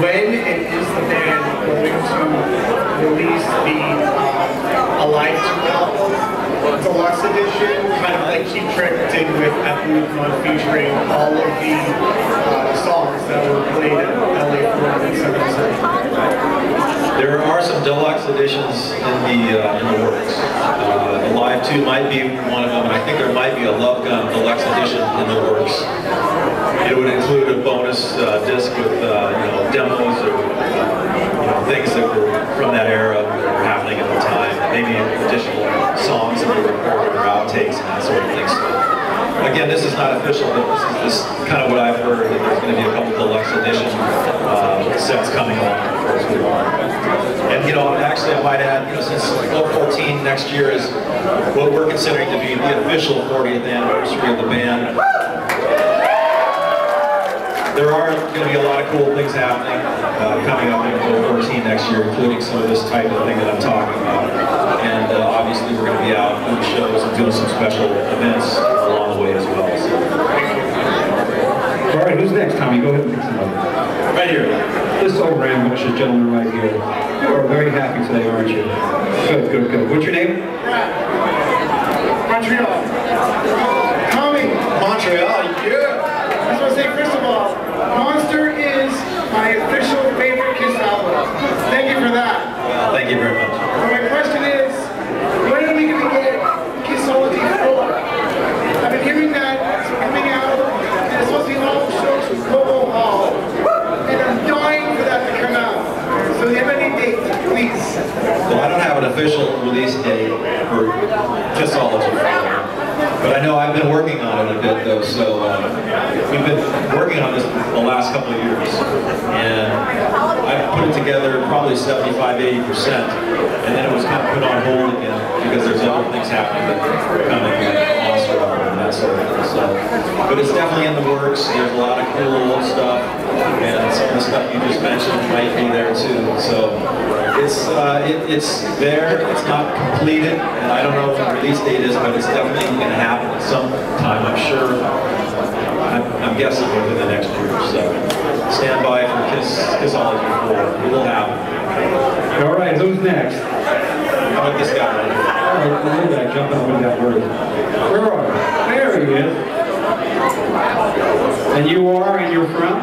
when is the band going to release the Alive 2 album, deluxe edition, kind of like Keep Trick did with Edison, featuring all of the songs that were played at LA 477? There are some deluxe editions in the works. Alive 2 might be one of them, and I think there might be a Love Gun deluxe edition in the works. It would include a bonus disc with demos or things that were from that era that were happening at the time. Maybe additional songs that were recorded or outtakes and that sort of thing. So, again, this is not official, but this is kind of what I've heard, that there's going to be a couple deluxe edition sets coming along. And actually I might add, since 2014 next year is what we're considering to be the official 40th anniversary of the band. There are going to be a lot of cool things happening coming up in 2014 next year, including some of this type of thing that I'm talking about. And obviously we're going to be out doing shows and doing some special events along the way as well. So. All right, who's next, Tommy? Go ahead and pick somebody. Right here. This old rambunctious gentleman right here. You are very happy today, aren't you? Good, good, good. What's your name? Montreal. Tommy. Montreal, yeah. I just want to say, first of all, Monster is my official favorite Kiss album. Thank you for that. Well, thank you very much. So my question is, when are we going to get Kissology 4? I've been hearing that it's coming out, and it's supposed to be all shows from Cobo Hall, and I'm dying for that to come out. So do you have any dates, please? Well, I don't have an official release date for Kissology 4. But I know I've been working on it a bit though, so we've been working on this the last couple of years. And I put it together probably 75–80%, and then it was kind of put on hold again because there's other things happening that are coming, like Monster and that sort of thing. So, but it's definitely in the works. There's a lot of cool old stuff, and some of the stuff you just mentioned might be there too. So it's there. It's not completed, and I don't know what the release date is, but it's definitely going to happen at some time. I'm sure. I'm guessing within the next year. So stand by for Kissology 4. It will happen. All right, who's next? How about this guy right here? All right, look at that, jumping over that word. Where are you? There he is. And you are, and you're from?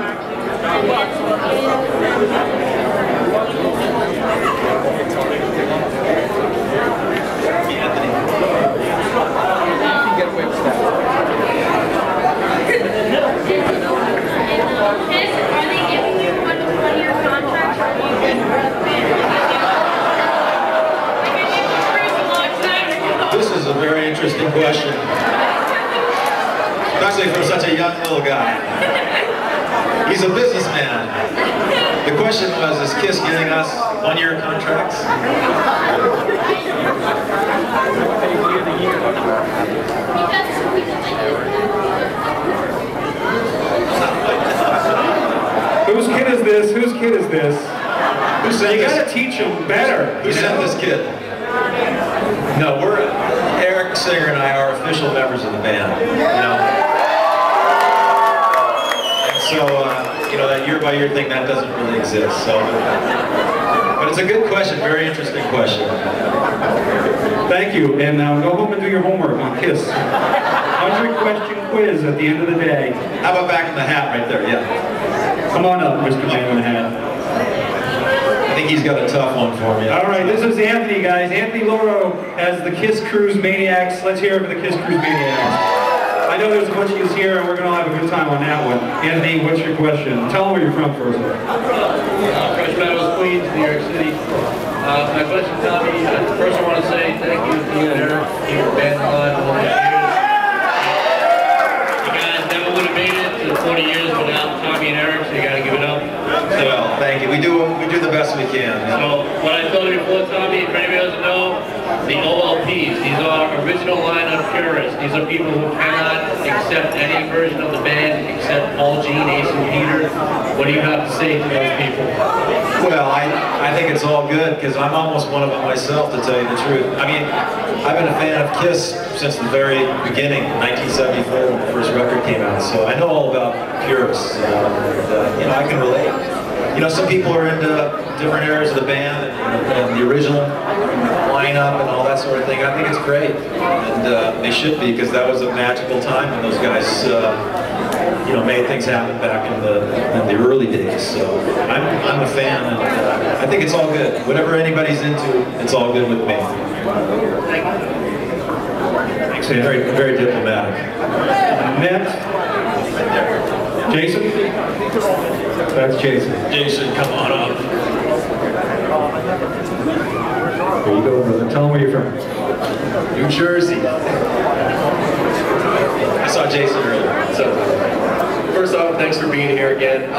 This is a very interesting question, especially for such a young little guy. He's a businessman. The question was, is Kiss giving us one-year contracts? Whose kid is this? Whose kid is this? Who sent You this? gotta teach him better. Who sent this kid? No, Eric Singer and I are official members of the band. And so, that year-by-year thing, that doesn't really exist. So, but it's a good question, very interesting question. Thank you, and go home and do your homework on Kiss. 100-question quiz at the end of the day. How about back in the hat right there? Yeah. Come on up, Mr. Man in the Hat. I think he's got a tough one for me. All right, this is Anthony, guys. Anthony Loro as the Kiss Cruise Maniacs. Let's hear it for the Kiss Cruise Maniacs. I know there's a bunch of you here, and we're going to have a good time on that one. Anthony, what's your question? Tell them where you're from first. Fresh Meadows, Queens, New York City. My question, Tommy, first I want to say thank you to you and Eric, keep the band alive all these years. You guys never would have made it to 40 years without Tommy and Eric, so you got to give it up. Well, thank you. We do the best we can. So, what I told you before, Tommy, if anybody doesn't know, the OLPs, these are original lineup purists. These are people who cannot accept any version of the band except Paul, Gene, Ace, and Peter. What do you have to say to those people? Well, I think it's all good because I'm almost one of them myself, to tell you the truth. I mean, I've been a fan of Kiss since the very beginning, 1974 when the first record came out. So I know all about purists, and I can relate. You know, some people are into different areas of the band and the original lineup and all that sort of thing. I think it's great, and they should be, because that was a magical time when those guys, you know, made things happen back in the early days. So I'm a fan, and I think it's all good. Whatever anybody's into, it's all good with me. Thanks. Very, very diplomatic. Next, Jason. That's Jason. Jason, come on up. There you go, brother. Tell them where you're from. New Jersey. I saw Jason earlier. So, first off, thanks for being here again.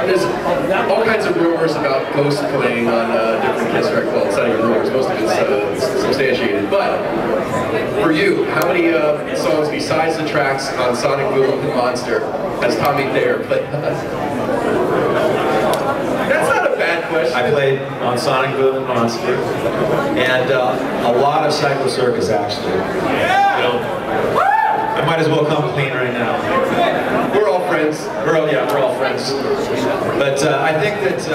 There's all kinds of rumors about Ghost playing on different Kiss records. Well, it's not even rumors, most of it's substantiated. But for you, how many songs besides the tracks on Sonic Boom and Monster has Tommy Thayer played? That's not a bad question. I played on Sonic Boom and Monster, and a lot of Psycho Circus, actually. You know, I might as well come clean right now. We're all friends. We're all friends. But I think that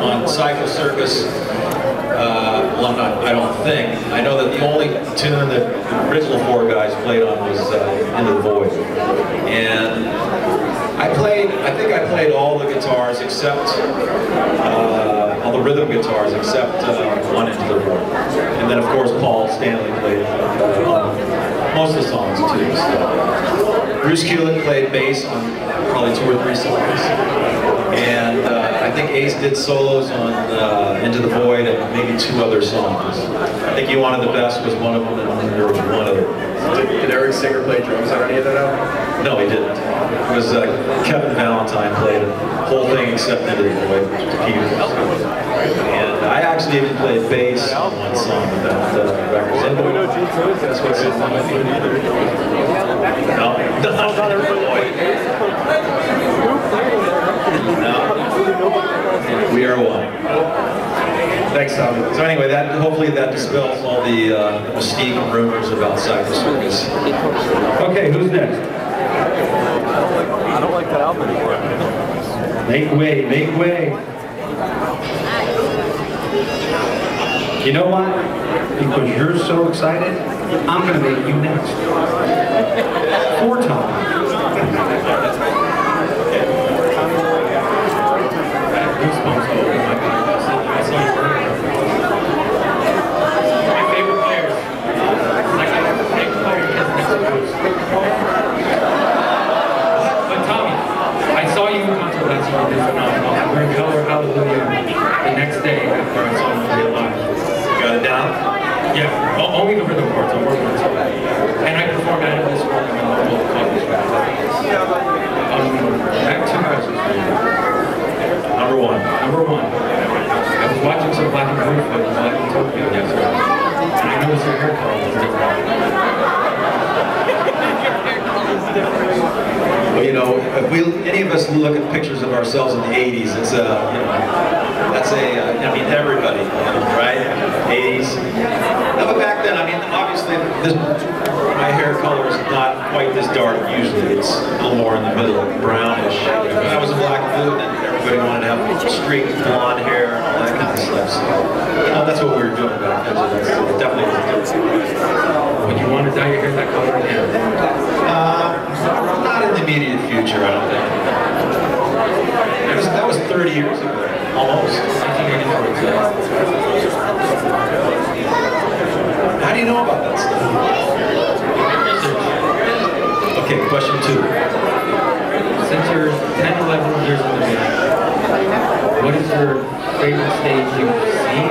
on Psycho Circus, well, I don't think. I know that the only tune that the original four guys played on was Into the Void. And I think I played all the guitars except, all the rhythm guitars except one Into the Void. And then of course Paul Stanley played most of the songs too. So. Bruce Kulick played bass on probably 2 or 3 songs. And I think Ace did solos on Into the Void and maybe 2 other songs. I think You Wanted the Best was one of them, and there was one other. Did Eric Singer play drums on any of that album? No, he didn't. It was Kevin Valentine played the whole thing except Into the Void, which was keyboard. And I actually even played bass on one song of that record. That's what's in my No. We are one. Thanks, Tom. So anyway, hopefully that dispels all the mystique and rumors about Psycho Circus. Okay, who's next? I don't like that album anymore. Make way, make way. You know what? Because you're so excited, I'm going to make you next. 4 times. The next day after I saw him real live. You got it down? Yeah, only the rhythm parts, I'm working on it. And I performed out of this room and all the coffee shops. Back to questions. Number 1. Number 1. I was watching some Black and Blue film live in Tokyo yesterday. And I noticed your hair color was different. Well, you know, if any of us look at pictures of ourselves in the 80s, it's you know, that's I mean, everybody, right? 80s. No, but back then, I mean, obviously, my hair color is not quite this dark usually. It's a little more in the middle, brownish. When I was a Black Flute, and everybody wanted to have streaked blonde hair and all that kind of stuff. So, you know, that's what we were doing back then. So that's definitely was different. Would you want to dye your hair that color again? Not in the immediate future, I don't think. That was 30 years ago, almost. 1984. How do you know about that stuff? Okay, question 2. Since you're 10, 11 years in the band, what is your favorite stage you've seen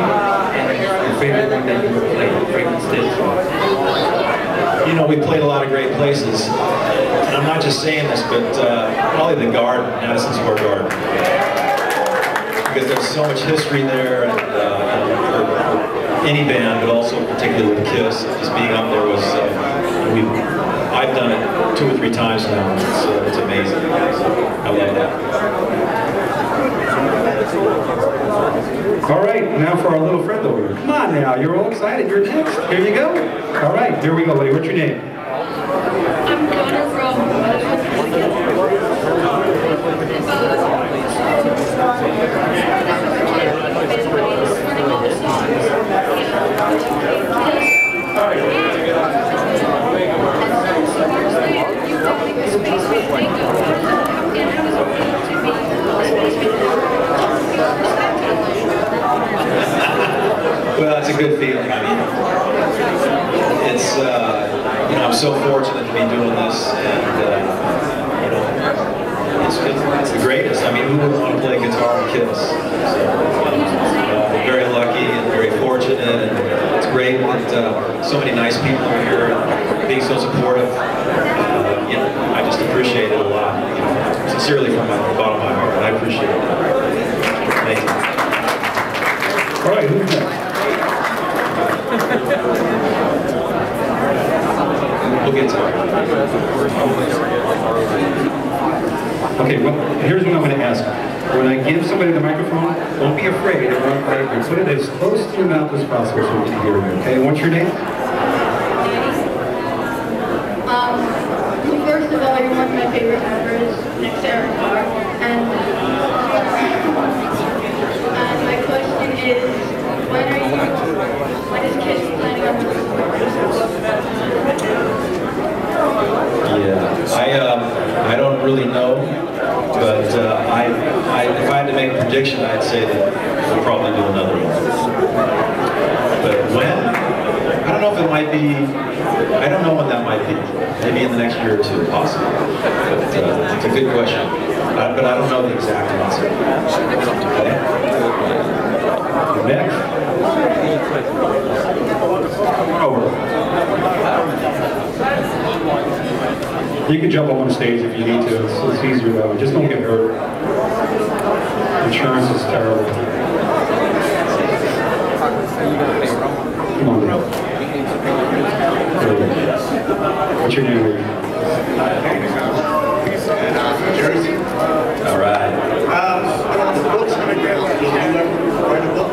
and your favorite one that you've played? Favorite stage? You know, we played a lot of great places. And I'm not just saying this, but probably the Garden, Edison Square Garden. Because there's so much history there, and for any band, but also particularly with Kiss, just being up there was, I've done it 2 or 3 times now, and it's amazing. So I love that. All right, now for our little friend over here. Come on now, you're all excited. You're next. Here you go. All right, here we go, lady. What's your name? I'm Connor from good feeling. I mean, it's, you know, I'm so fortunate to be doing this, and, you know, it's the greatest. I mean, who wouldn't want to play guitar and Kiss? So, I'm very lucky and very fortunate, and it's great that so many nice people are here and being so supportive. You know, I just appreciate it a lot. You know, sincerely from the bottom of my heart, I appreciate it. Thank you. All right, who's next? We'll get to it. Okay, well, here's what I'm going to ask. When I give somebody the microphone, don't be afraid. Put it as close to your mouth as possible so we can hear you, okay? What's your name? First of all, you're one of my favorite members, next to Eric Carr. And my question is, when is Kiss planning on releasing? Yeah, I don't really know, but if I had to make a prediction, I'd say that we'll probably do another one. But when? I don't know if it might be, I don't know when that might be. Maybe in the next year or two, possibly. But it's a good question. But I don't know the exact answer. Okay? Next. Over. You can jump up on stage if you need to. It's easier though. Just don't get hurt. Insurance is terrible. Come on, bro. What's your name? Jersey. All right. The book's gonna get, did you ever write a book?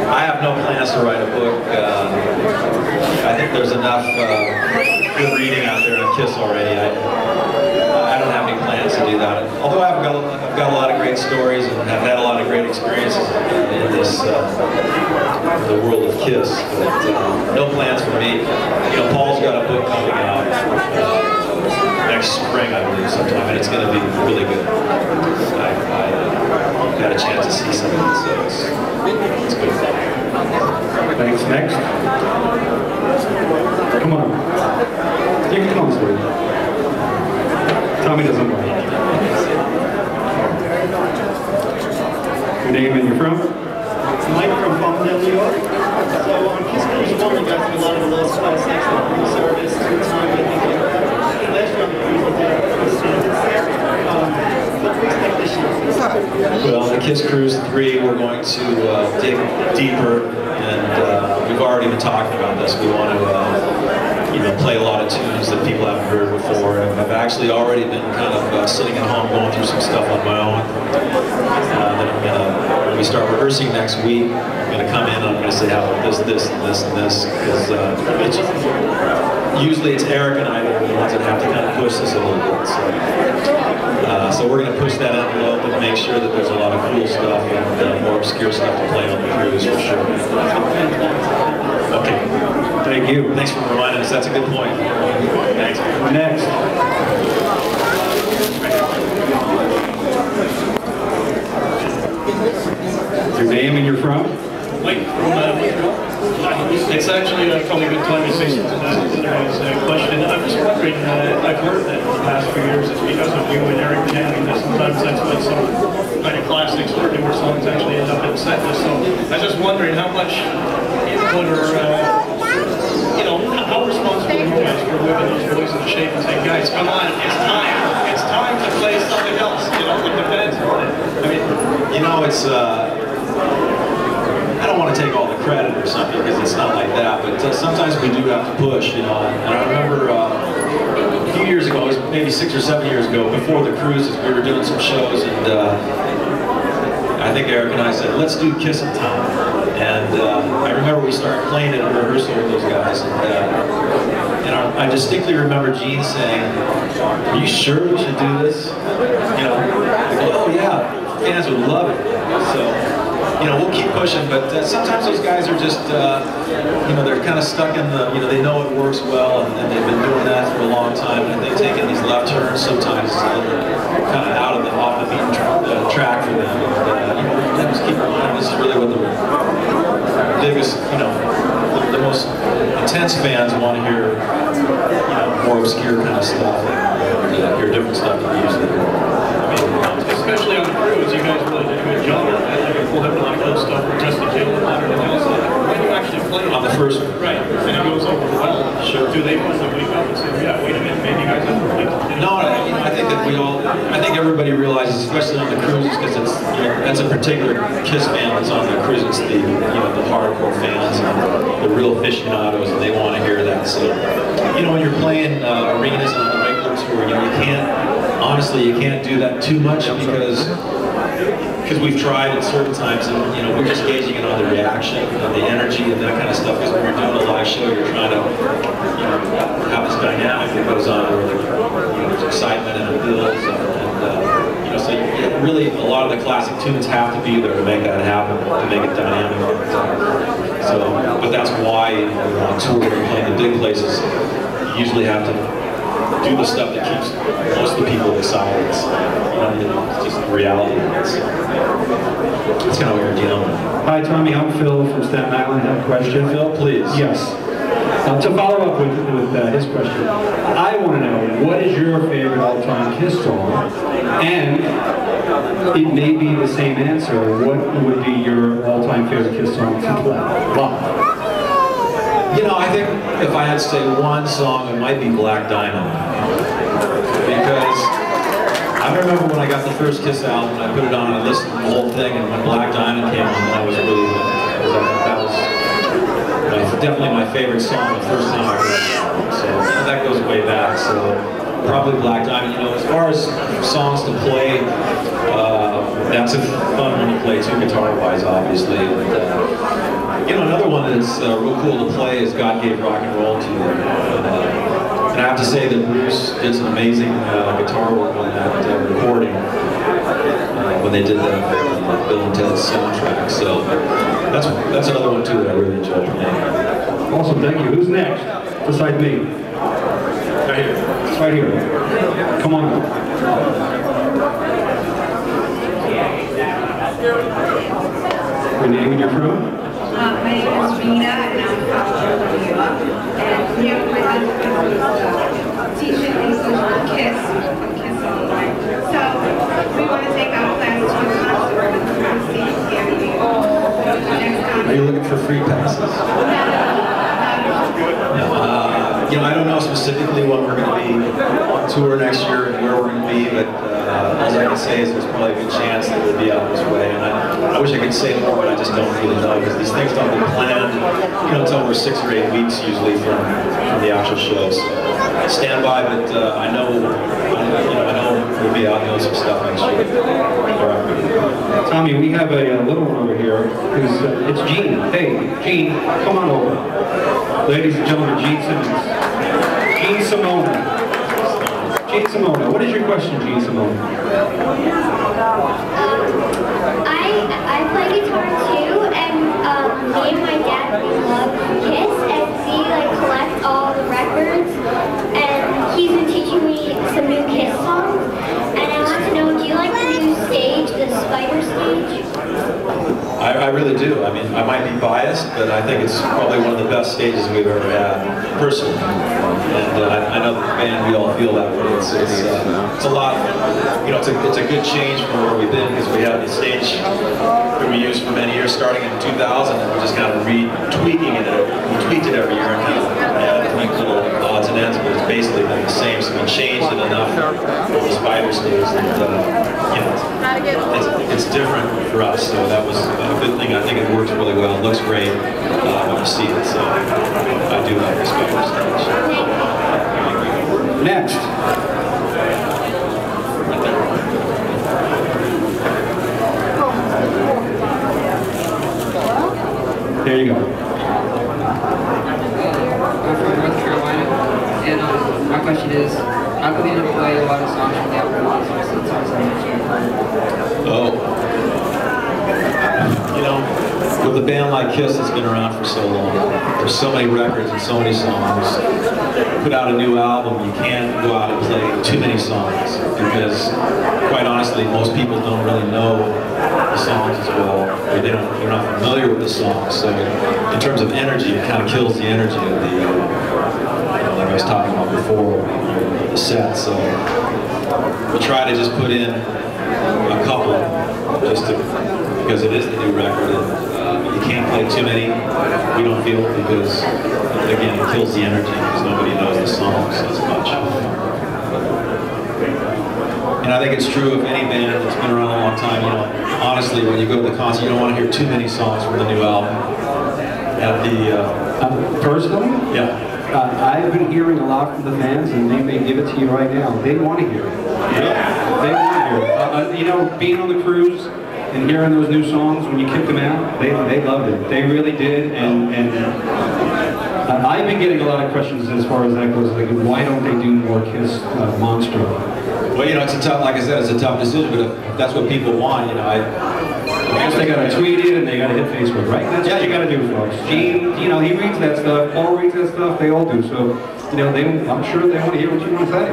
I have no plans to write a book. I think there's enough good reading out there on Kiss already. I don't have any plans to do that. Although I've got a lot of great stories and have had a lot of great experiences in this the world of Kiss. But no plans for me. You know, Paul's got a book coming out next spring, I believe, sometime, and it's going to be really good. I had a chance to see some of it, so it's good. Thanks. Next. Come on. You can come on stage. Tommy doesn't mind. Your name and you're from? Mike from Palmdale, New York. So on Kiss Cruise 1, we got through a lot of the low spice extra service through time. I think last year on the cruise we did standards there. What do we expect this year? Well, the Kiss Cruise 3, we're going to dig deeper, and we've already been talking about this. We want to, you know, play a lot of tunes that people haven't heard before. And I've actually already been kind of sitting at home going through some stuff on my own. That I'm gonna, when we start rehearsing next week, I'm gonna come in and I'm gonna say how this, this, and this, and this, because usually it's Eric and I that are the ones that have to kind of push this a little bit. So we're going to push that envelope and make sure that there's a lot of cool stuff and more obscure stuff to play on the cruise for sure. Okay. Thank you. Thanks for reminding us. That's a good point. Thanks. Next. Your name and you're from? Mike from Montreal. It's actually probably a good time to say something to today's question. I'm just wondering, I've heard that in the past few years it's because of you and Eric jamming this. Sometimes that's when some kind of classics or newer songs actually end up in the set list. So I was just wondering how much input or, you know, how responsible are you guys for moving those boys into shape and saying, guys, come on, it's time to play something else, you know, with the fans on it. I mean, you know, it's, I don't want to take all the credit or something because it's not like that, but sometimes we do have to push, you know. And I remember a few years ago, it was maybe 6 or 7 years ago, before the cruises, we were doing some shows, and I think Eric and I said, let's do Kiss in Town. And I remember we started playing it in rehearsal with those guys, and I distinctly remember Gene saying, are you sure we should do this? You know, I go, oh yeah, fans would love it. So, you know, we'll keep pushing, but sometimes those guys are just, you know, they're kind of stuck in the, you know, they know it works well, and they've been doing that for a long time, and I think taking these left turns sometimes is a little kind of off the beaten track for them. And, you know, they just keep going, this is really what what the biggest, you know, the most intense fans want to hear, you know, more obscure kind of stuff, and hear different stuff than usually. Especially on the cruise, you guys really did a good job of that. Like, you pulled up a lot of good stuff from Just the Kill and Modern and also when you actually play it. On the first one. Right, and it goes over well. Sure. Do they want to wake up and say, yeah, wait a minute, maybe you guys have to wait? No, I think that I think everybody realizes, especially on the cruises, because it's, you know, that's a particular KISS fan that's on the cruise. It's the, you know, the hardcore fans and the real aficionados, and they want to hear that. So, you know, when you're playing arenas on the regular tour, you know, you can't, honestly, you can't do that too much because we've tried at certain times, and you know, we're just gauging it on the reaction and the energy and that kind of stuff. Because when you're doing a live show, you're trying to, you know, have this dynamic that goes on where, you know, there's excitement and it builds, and you know, so really a lot of the classic tunes have to be there to make that happen, to make it dynamic. So, but that's why, you know, on tour, when you're playing the big places, you usually have to do the stuff that keeps most of the people excited. You know, it's just reality. It's kind of what we're dealing with. Hi, Tommy. I'm Phil from Staten Island. I have a question. Phil, please. Yes. To follow up with his question, I want to know, what is your favorite all-time KISS song? And it may be the same answer. What would be your all-time favorite KISS song to play? Wow. You know, I think if I had to say one song, it might be Black Diamond. Because I remember when I got the first KISS album, I put it on and I listened to the whole thing, and when Black Diamond came on, that was really, that was definitely my favorite song the first time I heard it. So that goes way back. So probably Black Diamond. You know, as far as songs to play, that's a fun one to play too, guitar-wise, obviously. You know, another one that's real cool to play is God Gave Rock and Roll to You. And I have to say that Bruce did some amazing guitar work on that recording when they did the Bill and Ted's soundtrack. So that's another one too that I really enjoyed playing. Awesome, thank you. Who's next? Beside me. Right here. Right here. Come on. Your name and you're from? My name is Rita, and I'm from New York. And we have my husband teaching English on KISS, from KISS Online. So we want to take our class to a concert and see here in New York. Next time. Are you looking for free passes? You know, I don't know specifically when we're going to be on tour next year and where we're going to be, but all I can say is there's probably a good chance that we'll be out this way. And I wish I could say more, but I just don't really know, because these things don't get planned, you know, until we're 6 or 8 weeks usually from the actual shows. So stand by, but I know we'll be out doing some stuff next year. Tommy, we have a little one over here who's, it's Gene. Hey, Gene, come on over. Ladies and gentlemen, Gene Simmons. Gene Simone. Gene Simone, what is your question, Gene Simone? I play guitar too, and me and my dad, we love KISS, and we like collect all the records, and he's been teaching me some new KISS songs, and I want to know, do you like the new stage, the Spider stage? I really do. I mean, I might be biased, but I think it's probably one of the best stages we've ever had, personally. And I know the band, we all feel that way. It's a lot, you know, it's a good change from where we've been, because we had the stage that we used for many years, starting in 2000, and we're just kind of retweaking it. We tweaked it every year and kind of added little odds and ends, but it's basically been the same. So we changed it enough for the Spider stage that, you know, it's different for us. So that was a good thing. I think it works really well. It looks great when you see it. So I do like the Spider stage. Next. There you go. I'm from North Carolina, and my question is, I'm going to play a lot of songs from the album since I was in Oh. You know, with with a band like Kiss that's been around for so long, there's so many records and so many songs. Put out a new album, you can't go out and play too many songs because, quite honestly, most people don't really know the songs as well, or they're not familiar with the songs. So, in terms of energy, it kind of kills the energy of the, like I was talking about before, the set. So, we'll try to just put in a couple, because it is the new record, and you can't play too many, we don't feel, because, again, it kills the energy, because nobody knows the songs as much. And I think it's true of any band that's been around a long time, you know, honestly, when you go to the concert, you don't want to hear too many songs from the new album. At the, personally? Yeah. I've been hearing a lot from the fans, and they may give it to you right now. They want to hear it. Yeah. They want to hear it. You know, being on the cruise and hearing those new songs when you kicked them out, they loved it. They really did, and I've been getting a lot of questions as far as that goes. Like, why don't they do more Kiss Monster? Well, you know, it's a tough, like I said, it's a tough decision, but if that's what people want, you know, I guess they gotta tweet it and they gotta hit Facebook, right? That's what you gotta do, folks. Gene, you know, he reads that stuff, Paul reads that stuff, they all do. So, you know, I'm sure they want to hear what you want to say.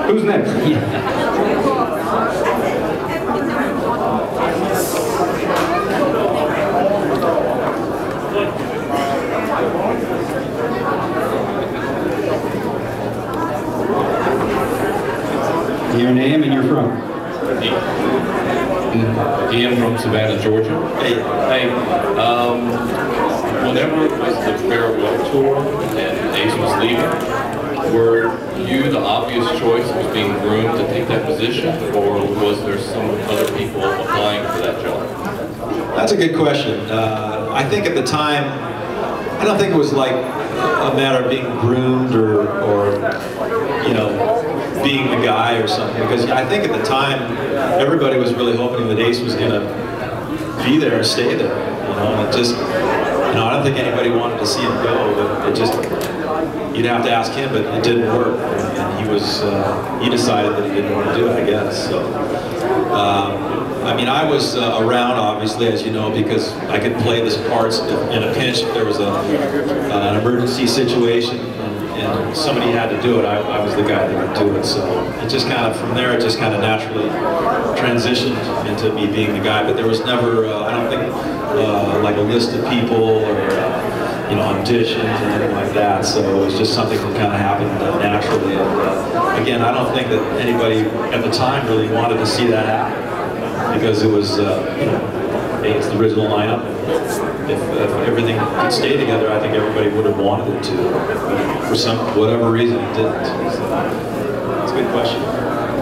Who's next? Your name and you're from? Ian from Savannah, Georgia. Hey, whenever it was the farewell tour and Ace was leaving, were you the obvious choice was being groomed to take that position, or was there some other people applying for that job? That's a good question. I think at the time, I don't think it was like a matter of being groomed or you know, being the guy or something, because I think at the time everybody was really hoping that Ace was going to be there and stay there, you know, and it just, you know, I don't think anybody wanted to see him go, but it just, you'd have to ask him, but it didn't work, and he decided that he didn't want to do it, I guess. So, I mean, I was around, obviously, as you know, because I could play this parts in a pinch if there was an emergency situation. And somebody had to do it, I was the guy that would do it. So it just kind of, from there, it just kind of naturally transitioned into me being the guy. But there was never, I don't think, like a list of people or, you know, auditions or anything like that. So it was just something that kind of happened naturally. And again, I don't think that anybody at the time really wanted to see that happen, because it was, you know, it's the original lineup. If everything could stay together, I think everybody would have wanted it to. But for whatever reason, it didn't. So, that's a good question.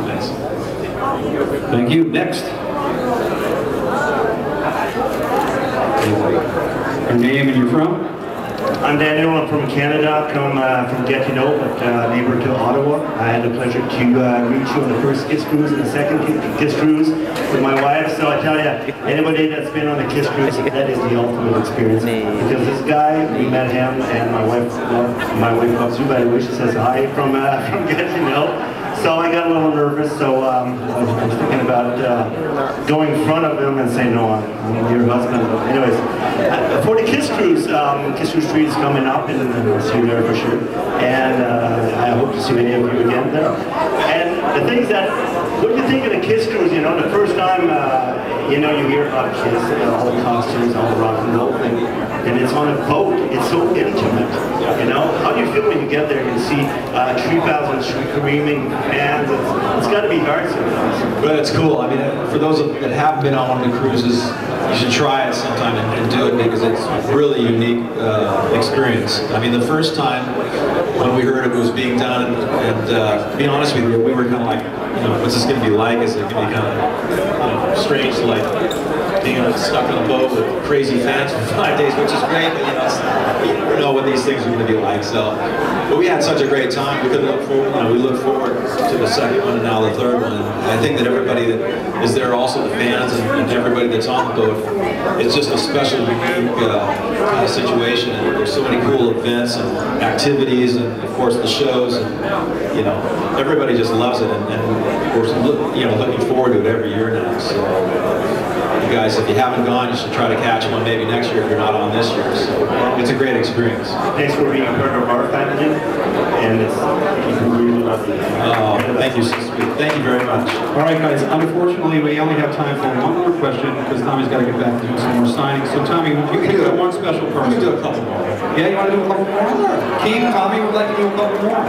Thanks. Thank you. Next. Your name and you're from? I'm Daniel. I'm from Canada. Come from Gatineau, but neighbor to Ottawa. I had the pleasure to meet you on the first Kiss cruise and the second Kiss cruise with my wife. So I tell you, anybody that's been on a Kiss cruise, that is the ultimate experience. Because this guy, we met him, and my wife loves you, by the way. She says hi from Gatineau. So I got a little nervous, so I was thinking about going in front of him and saying, no, I'm your husband. But anyways, for the Kiss Cruise, Kiss Cruise 3 is coming up, and I'll see you there for sure. And I hope to see many of you again there. And the things that, what do you think of the Kiss Cruise? You know, the first time, you know, you hear about Kiss, all the costumes, all the rock and roll thing, and it's on a boat. It's so intimate, you know? How do you feel when you get there and see 3,000 screaming fans? It's got to be hard sometimes. But it's cool. I mean, for those that haven't been on one of the cruises, you should try it sometime and do it, because it's a really unique experience. I mean, the first time when we heard it was being done, and to be honest with you, we were kind of like, you know, what's this going to be like? Is it going to be kind of, you know, strange to like being stuck on a boat with crazy fans for 5 days, which is great, but you never know what these things are going to be like. So, but we had such a great time. We could look forward, you know, we look forward to the second one and now the third one. And I think that everybody that is there, also the fans and everybody that's on the boat, it's just a special, unique kind of situation. And there's so many cool events and activities, and of course the shows, and you know, everybody just loves it, and we're, you know, looking forward to it every year now. So you guys, if you haven't gone, you should try to catch one maybe next year if you're not on this year. So it's a great experience. Thanks for being part of our family, and it's really lovely. Oh, thank you, so sweet. Thank you very much. All right, guys. Unfortunately, we only have time for one more question because Tommy's got to get back to do some more signings. So, Tommy, you can do one special person. We can do a couple more. Yeah, you want to do a couple more? Keith, Tommy would like to do a couple more.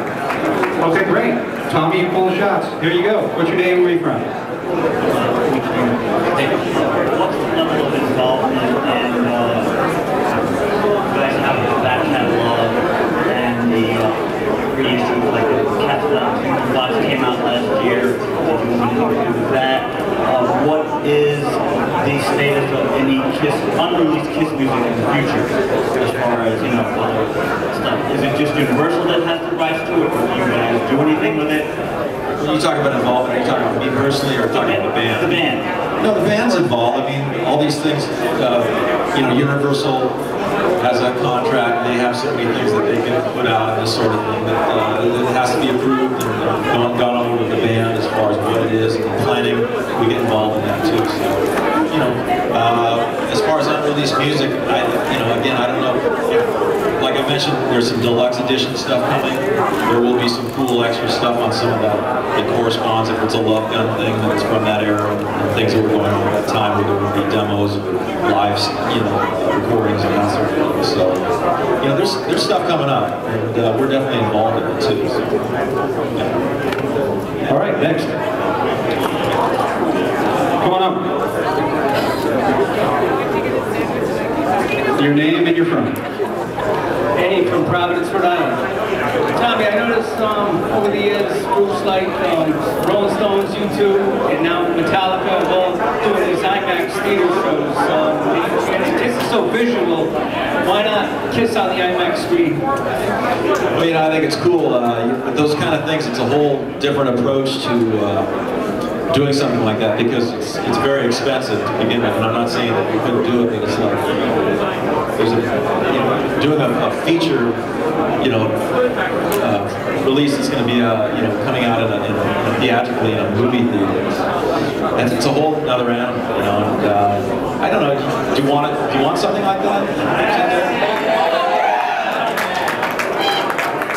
Okay, great. Tommy, you pull the shots. Here you go. What's your name and where are you from? What's the level of involvement and you guys have the back catalog and the reissue, like the catalog box came out last year, what you want to do with that? What is the status of any unreleased KISS music in the future, as far as, you know, other stuff? Is it just Universal that has the rights to it, or do you guys do anything with it? When you talk about involvement, are you talking about me personally or talking about the band? The band. No, the band's involved. I mean, all these things, you know, Universal has a contract. They have so many things that they can put out and this sort of thing that it has to be approved and gone over with the band as far as what it is and planning. We get involved in that too. So, you know, as far as unreleased music, you know, again, I don't know. Like I mentioned, there's some deluxe edition stuff coming. There will be some cool extra stuff on some of that. It corresponds if it's a Love Gun thing, then it's from that era and things that were going on at that time where there would be demos, live, you know, recordings and that sort of thing. So, you know, there's stuff coming up, and we're definitely involved in it too. So, yeah. All right, next. Come on up. Your name and you're from? Eddie from Providence, Rhode Island. Tommy, I noticed over the years groups like Rolling Stones, U2, and now Metallica have all doing these IMAX theater shows. And KISS is so visual, why not KISS on the IMAX screen? Well, you know, I think it's cool. With those kind of things, it's a whole different approach to doing something like that because it's very expensive to begin with. And I'm not saying that we couldn't do it, but it's like there's you know, doing a feature, you know, release that's going to be, you know, coming out in a theatrically in a movie theater. And it's a whole other animal, you know. And I don't know. Do you want something like that?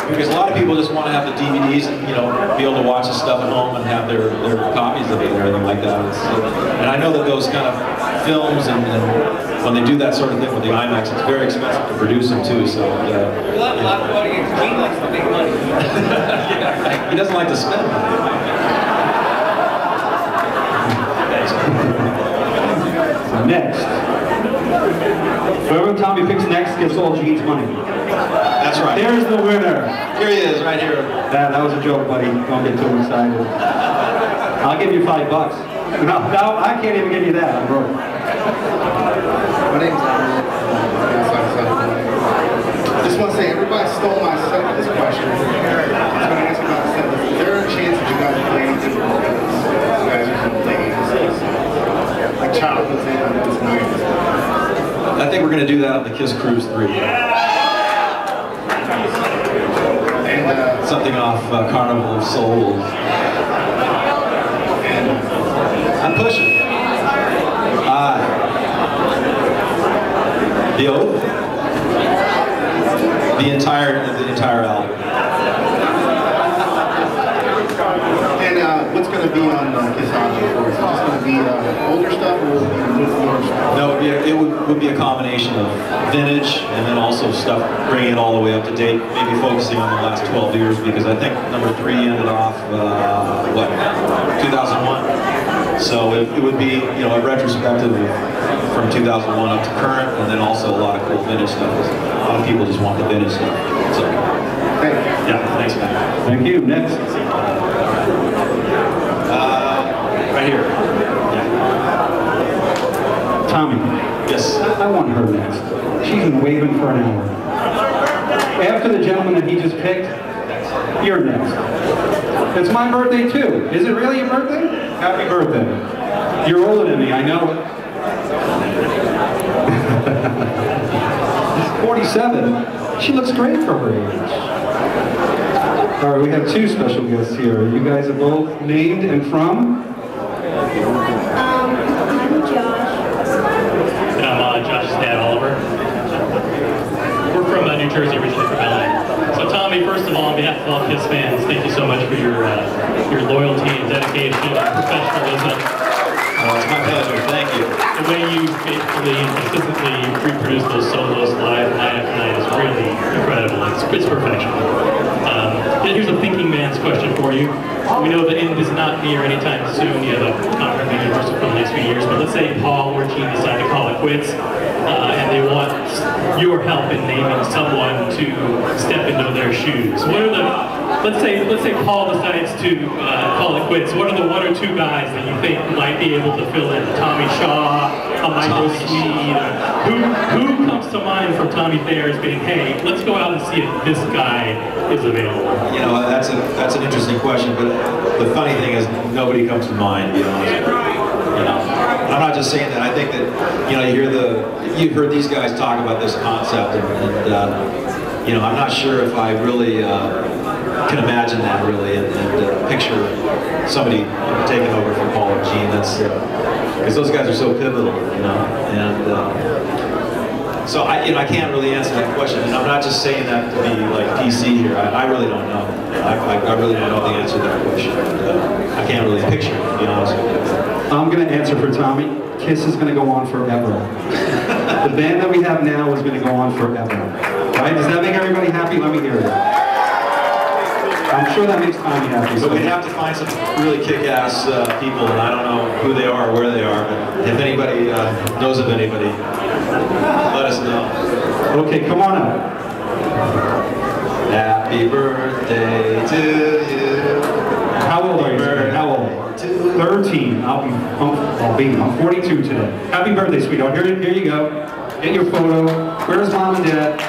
Because a lot of people just want to have the DVDs and, you know, be able to watch the stuff at home and have their copies of it and everything like that. And I know that those kind of films and when they do that sort of thing with the IMAX, it's very expensive to produce them too. So a lot of audience, he likes the big money. Yeah, he doesn't like to spend money. Next. Whoever Tommy picks next gets all Gene's money. That's right. There's the winner. Here he is, right here. That was a joke, buddy. Don't get too excited. I'll give you $5. No, I can't even give you that. I'm broke. My name's Andrew. I just want to say, everybody stole my set this question. I was going to ask about the set. Is there a chance that you guys are playing different records? You guys are playing like childhood's in on this night? I think we're going to do that on the KISS Cruise 3. And something off Carnival of Souls. I'm pushing. The Oath. The entire album. And what's going to be on KISS album? Is it just going to be older stuff, or will it be newer stuff? No, it would be a combination of vintage and then also stuff bringing it all the way up to date, maybe focusing on the last 12 years because I think number 3 ended off, 2001. So it would be, you know, a retrospective from 2001 up to current, and then also a lot of cool vintage stuff. A lot of people just want the vintage stuff. So, yeah, thanks, man. Thank you. Next. Right here. Tommy. Yes. I want her next. She's been waiting for an hour. After the gentleman that he just picked, you're next. It's my birthday too. Is it really your birthday? Happy birthday. You're older than me, I know it. 47. She looks great for her age. All right, we have 2 special guests here. You guys are both named and from? I'm Josh. the way you faithfully and consistently reproduce those solos live night after night is really incredible. It's perfection. And here's a thinking man's question for you. We know the end is not near anytime soon. You have a contract with Universal for the next few years, but let's say Paul or Gene decide to call it quits, and they want your help in naming someone to step into their shoes. What are the, let's say Paul decides to call it quits. What are the one or two guys that you think might be able to fill in? Tommy Shaw, a Michael Sweet, who comes to mind from Tommy Thayer as being, hey, let's go out and see if this guy is available? You know, that's an interesting question, but the funny thing is nobody comes to mind, to be honest with you. You know, I'm not just saying that. I think that, you know, you've heard these guys talk about this concept, and you know, I'm not sure if I really can imagine that really, and picture somebody taking over from Paul or Gene. That's because those guys are so pivotal, you know, and. So I can't really answer that question, and I'm not just saying that to be like PC here. I really don't know. I really don't know the answer to that question. I can't really picture it, to be honest with you. I'm going to answer for Tommy. KISS is going to go on forever. The band that we have now is going to go on forever. Right? Does that make everybody happy? Let me hear it. I'm sure that makes Tommy happy. So we'd have to find some really kick-ass people, and I don't know who they are or where they are, but if anybody knows of anybody, let us know. Okay, come on up. Happy birthday to you. How old are you today? How old? 13. I'm 42 today. Happy birthday, sweetheart. Here you go. Get your photo. Where's mom and dad?